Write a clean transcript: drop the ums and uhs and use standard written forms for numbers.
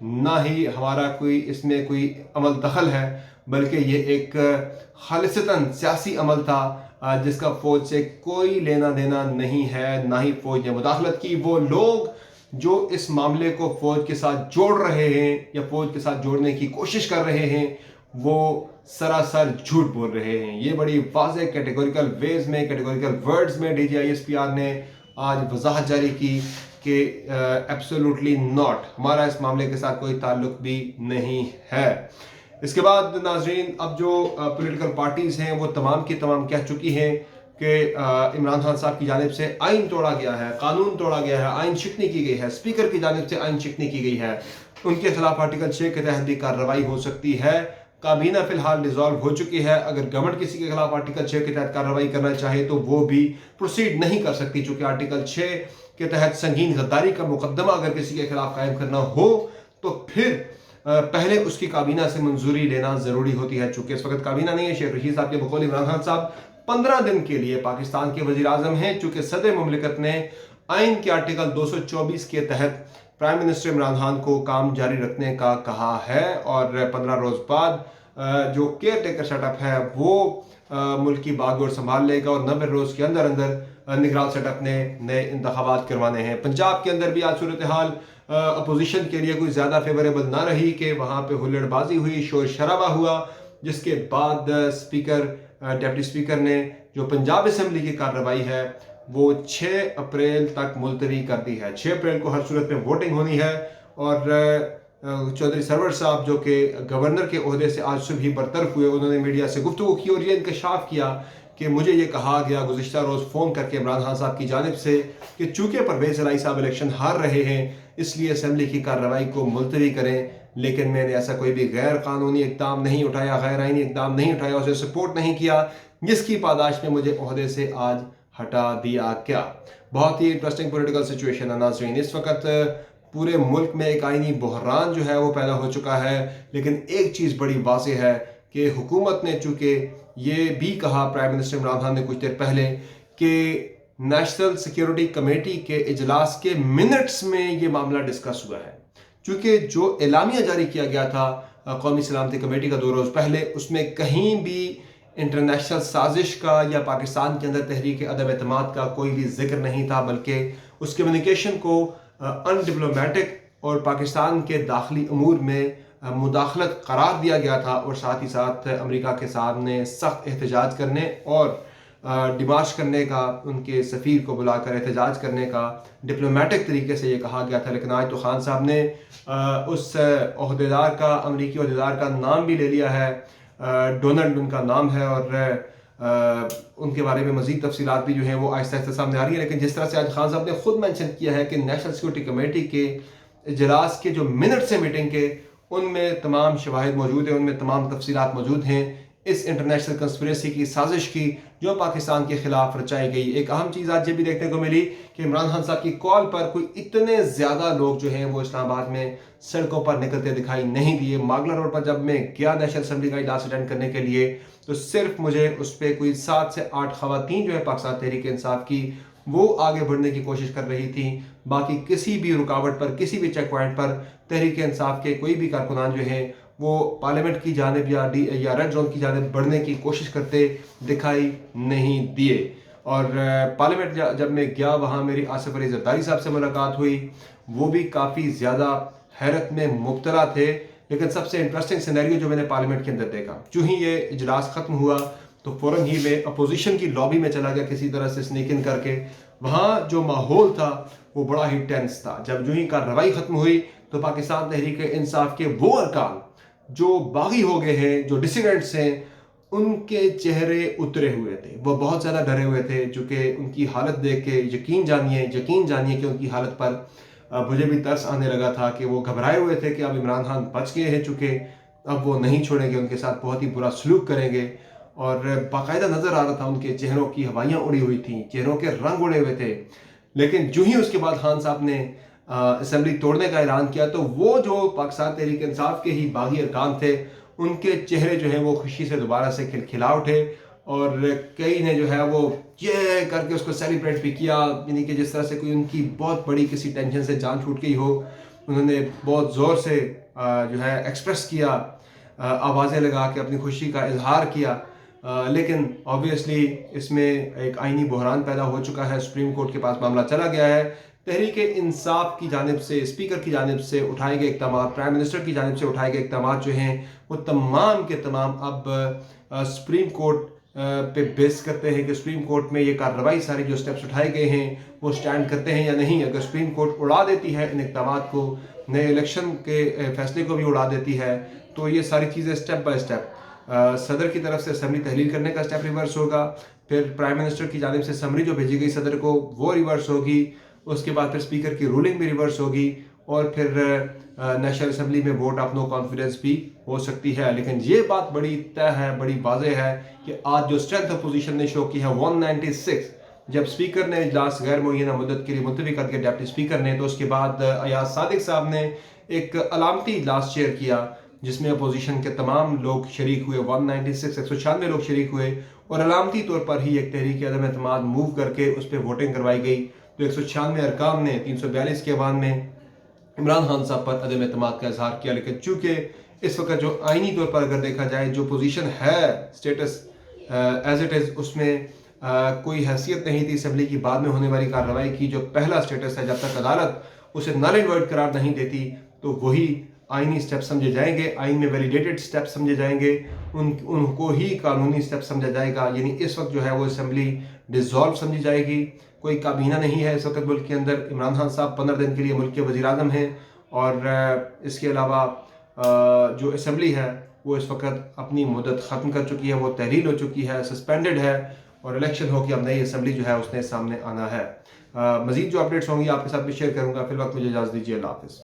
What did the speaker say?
نہ ہی ہمارا کوئی اس میں کوئی عمل دخل ہے، بلکہ یہ ایک خالصتاً سیاسی عمل تھا جس کا فوج سے کوئی لینا دینا نہیں ہے، نہ ہی فوج نے مداخلت کی۔ وہ لوگ جو اس معاملے کو فوج کے ساتھ جوڑ رہے ہیں یا فوج کے ساتھ جوڑنے کی کوشش کر رہے ہیں، وہ سراسر جھوٹ بول رہے ہیں۔ یہ بڑی واضح کیٹیگوریکل ویز میں، کیٹیگوریکل ورڈز میں D G I S P R نے آج وضاحت جاری کی کہ ایبسولوٹلی ناٹ، ہمارا اس معاملے کے ساتھ کوئی تعلق بھی نہیں ہے۔ اس کے بعد ناظرین، اب جو پولیٹیکل پارٹیز ہیں وہ تمام کی تمام کہہ چکی ہیں کہ عمران خان صاحب کی جانب سے آئین توڑا گیا ہے، قانون توڑا گیا ہے، آئین شکنی کی گئی ہے، اسپیکر کی جانب سے آئین شکنی کی گئی ہے، ان کے خلاف آرٹیکل 6 کے تحت بھی کارروائی ہو سکتی ہے۔ کابینہ فی الحال ڈیزالو ہو چکی ہے، اگر گورنمنٹ کسی کے خلاف آرٹیکل 6 کے تحت کارروائی کرنا چاہے تو وہ بھی پروسیڈ نہیں کر سکتی، چونکہ آرٹیکل 6 کے تحت سنگین غداری کا مقدمہ اگر کسی کے خلاف قائم کرنا ہو تو پھر پہلے اس کی کابینہ سے منظوری لینا ضروری ہوتی ہے۔ چونکہ اس وقت کابینہ نہیں ہے، شیخ رشید صاحب کے بقول عمران خان صاحب 15 دن کے لیے پاکستان کے وزیر اعظم ہیں، چونکہ صدر مملکت نے آئین کے آرٹیکل 224 کے تحت پرائم منسٹر عمران خان کو کام جاری رکھنے کا کہا ہے، اور 15 روز بعد جو کیئر ٹیکر سیٹ اپ ہے وہ ملک کی باغ ڈور سنبھال لے گا، اور 90 روز کے اندر نگران سیٹ اپ نے نئے انتخابات کروانے ہیں۔ پنجاب کے اندر بھی آج صورتحال اپوزیشن کے لیے کوئی زیادہ فیوریبل نہ رہی کہ وہاں پہ ہلڑ بازی ہوئی، شور شرابہ ہوا، جس کے بعد ڈپٹی اسپیکر نے جو پنجاب اسمبلی کی کارروائی ہے وہ 6 اپریل تک ملتوی کر دی ہے۔ 6 اپریل کو ہر صورت میں ووٹنگ ہونی ہے، اور چودھری سرور صاحب جو کہ گورنر کے عہدے سے آج صبح ہی برطرف ہوئے، انہوں نے میڈیا سے گفتگو کی اور یہ انکشاف کیا کہ مجھے یہ کہا گیا گزشتہ روز فون کر کے عمران خان صاحب کی جانب سے کہ چونکہ پرویز الہی صاحب الیکشن ہار رہے ہیں اس لیے اسمبلی کی کارروائی کو ملتوی کریں، لیکن میں نے ایسا کوئی بھی غیر قانونی اقدام نہیں اٹھایا، غیر آئینی اقدام نہیں اٹھایا، اسے سپورٹ نہیں کیا، جس کی پاداش میں مجھے عہدے سے آج ہٹا دیا گیا۔ بہت ہی انٹرسٹنگ پولیٹیکل سچویشن ہے ناظرین۔ اس وقت پورے ملک میں ایک آئینی بحران جو ہے وہ پیدا ہو چکا ہے، لیکن ایک چیز بڑی واضح ہے کہ حکومت نے چونکہ یہ بھی کہا، پرائم منسٹر عمران خان نے کچھ دیر پہلے، کہ نیشنل سیکیورٹی کمیٹی کے اجلاس کے منٹس میں یہ معاملہ ڈسکس ہوا ہے، چونکہ جو اعلامیہ جاری کیا گیا تھا قومی سلامتی کمیٹی کا 2 روز پہلے، اس میں کہیں بھی انٹرنیشنل سازش کا یا پاکستان کے اندر تحریک عدم اعتماد کا کوئی بھی ذکر نہیں تھا، بلکہ اس کمیونیکیشن کو ان ڈپلومیٹک اور پاکستان کے داخلی امور میں مداخلت قرار دیا گیا تھا، اور ساتھ ہی ساتھ امریکہ کے سامنے سخت احتجاج کرنے اور ڈیمارچ کرنے کا، ان کے سفیر کو بلا کر احتجاج کرنے کا ڈپلومیٹک طریقے سے یہ کہا گیا تھا۔ لیکن آج تو خان صاحب نے اس عہدیدار کا، امریکی عہدیدار کا نام بھی لے لیا ہے، ڈونلڈ ان کا نام ہے، اور ان کے بارے میں مزید تفصیلات بھی جو ہیں وہ آہستہ آہستہ سامنے آ رہی ہیں۔ لیکن جس طرح سے آج خان صاحب نے خود مینشن کیا ہے کہ نیشنل سیکورٹی کمیٹی کے اجلاس کے جو منٹس ہیں میٹنگ کے، ان میں تمام شواہد موجود ہیں، ان میں تمام تفصیلات موجود ہیں اس انٹرنیشنل کنسپریسی کی، سازش کی جو پاکستان کے خلاف رچائی گئی۔ ایک اہم چیز آج یہ بھی دیکھنے کو ملی کہ عمران خان صاحب کی کال پر کوئی اتنے زیادہ لوگ جو ہیں وہ اسلام آباد میں سڑکوں پر نکلتے دکھائی نہیں دیے۔ ماگلا روڈ پر جب میں گیا نیشنل اسمبلی کا اجلاس اٹینڈ کرنے کے لیے تو صرف مجھے اس پہ کوئی 7 سے 8 خواتین جو ہے پاکستان تحریک انصاف کی، وہ آگے بڑھنے کی کوشش کر رہی تھیں، باقی کسی بھی رکاوٹ پر، کسی بھی چیک پوائنٹ پر تحریک انصاف کے کوئی بھی کارکنان جو ہیں وہ پارلیمنٹ کی جانب یا ریڈ زون کی جانب بڑھنے کی کوشش کرتے دکھائی نہیں دیے۔ اور پارلیمنٹ جب میں گیا وہاں میری آصف علی زرداری صاحب سے ملاقات ہوئی، وہ بھی کافی زیادہ حیرت میں مبتلا تھے۔ لیکن سب سے انٹرسٹنگ سینیریو جو میں نے پارلیمنٹ کے اندر دیکھا، جو ہی یہ اجلاس ختم ہوا تو فوراً ہی میں اپوزیشن کی لابی میں چلا گیا کسی طرح سے سنیک ان کر کے۔ وہاں جو ماحول تھا وہ بڑا ہی ٹینس تھا۔ جب جو ہی کارروائی ختم ہوئی تو پاکستان تحریک انصاف کے وہ ارکان جو باغی ہو گئے ہیں، جو ڈسیڈنٹس ہیں، ان کے چہرے اترے ہوئے تھے، وہ بہت زیادہ ڈرے ہوئے تھے، جو کہ ان کی حالت دیکھ کے یقین جانیے کہ ان کی حالت پر مجھے بھی ترس آنے لگا تھا کہ وہ گھبرائے ہوئے تھے کہ اب عمران خان بچ گئے ہیں، چونکہ اب وہ نہیں چھوڑیں گے، ان کے ساتھ بہت ہی برا سلوک کریں گے۔ اور باقاعدہ نظر آ رہا تھا ان کے چہروں کی ہوائیاں اڑی ہوئی تھیں، چہروں کے رنگ اڑے ہوئے تھے۔ لیکن جو ہی اس کے بعد خان صاحب نے اسمبلی توڑنے کا اعلان کیا تو وہ جو پاکستان تحریک انصاف کے ہی باغی ارکان تھے، ان کے چہرے جو ہیں وہ خوشی سے دوبارہ سے کھلکھلا اٹھے، اور کئی نے جو ہے وہ یہ کر کے اس کو سیلیبریٹ بھی کیا، یعنی کہ جس طرح سے کوئی ان کی بہت بڑی کسی ٹینشن سے جان چھوٹ گئی ہو۔ انہوں نے بہت زور سے جو ہے ایکسپریس کیا، آوازیں لگا کے اپنی خوشی کا اظہار کیا، لیکن آبویسلی اس میں ایک آئینی بحران پیدا ہو چکا ہے، سپریم کورٹ کے پاس معاملہ چلا گیا ہے۔ تحریک انصاف کی جانب سے، اسپیکر کی جانب سے اٹھائے گئے اقدامات، پرائم منسٹر کی جانب سے اٹھائے گئے اقدامات جو ہیں وہ تمام کے تمام اب سپریم کورٹ پہ بیس کرتے ہیں کہ سپریم کورٹ میں یہ کارروائی ساری جو سٹیپس اٹھائے گئے ہیں وہ سٹینڈ کرتے ہیں یا نہیں۔ اگر سپریم کورٹ اڑا دیتی ہے ان اقدامات کو، نئے الیکشن کے فیصلے کو بھی اڑا دیتی ہے، تو یہ ساری چیزیں سٹیپ بائی سٹیپ صدر کی طرف سے اسمبلی تحلیل کرنے کا سٹیپ ریورس ہوگا، پھر پرائم منسٹر کی جانب سے سمری جو بھیجی گئی صدر کو وہ ریورس ہوگی، اس کے بعد پھر اسپیکر کی رولنگ بھی ریورس ہوگی، اور پھر نیشنل اسمبلی میں ووٹ آف نو کانفیڈنس بھی ہو سکتی ہے۔ لیکن یہ بات بڑی طے ہے، بڑی واضح ہے کہ آج جو اسٹرینتھ اپوزیشن نے شو کی ہے 196، جب اسپیکر نے اجلاس غیر معینہ مدت کے لیے ملتوی کر کے ڈپٹی اسپیکر نے، تو اس کے بعد ایاز صادق صاحب نے ایک علامتی اجلاس چیئر کیا جس میں اپوزیشن کے تمام لوگ شریک ہوئے، 196 لوگ شریک ہوئے، اور علامتی طور پر ہی ایک تحریک عدم اعتماد موو کر کے اس پہ ووٹنگ کروائی گئی۔ تو 196 ارکان نے 342 کے ایوان میں عمران خان صاحب پر عدم اعتماد کا اظہار کیا۔ لیکن چونکہ اس وقت جو آئینی طور پر اگر دیکھا جائے جو پوزیشن ہے سٹیٹس ایز اٹ از، اس میں کوئی حیثیت نہیں تھی اسمبلی کی بعد میں ہونے والی کارروائی کی۔ جو پہلا سٹیٹس ہے، جب تک عدالت اسے نل اینڈ وائڈ قرار نہیں دیتی تو وہی آئینی سٹیپ سمجھے جائیں گے، آئین میں ویلیڈیٹڈ سٹیپ سمجھے جائیں گے، ان کو ہی قانونی سٹیپ سمجھا جائے گا۔ یعنی اس وقت جو ہے وہ اسمبلی ڈیزالو سمجھی جائے گی، کوئی کابینہ نہیں ہے اس وقت ملک کے اندر۔ عمران خان صاحب 15 دن کے لیے ملک کے وزیر اعظم ہیں، اور اس کے علاوہ جو اسمبلی ہے وہ اس وقت اپنی مدت ختم کر چکی ہے، وہ تحلیل ہو چکی ہے، سسپینڈڈ ہے، اور الیکشن ہو کے اب نئی اسمبلی جو ہے اس نے سامنے آنا ہے۔ مزید جو اپڈیٹس ہوں گی آپ کے ساتھ بھی شیئر کروں گا۔ فی الوقت مجھے اجازت دیجیے، اللہ حافظ۔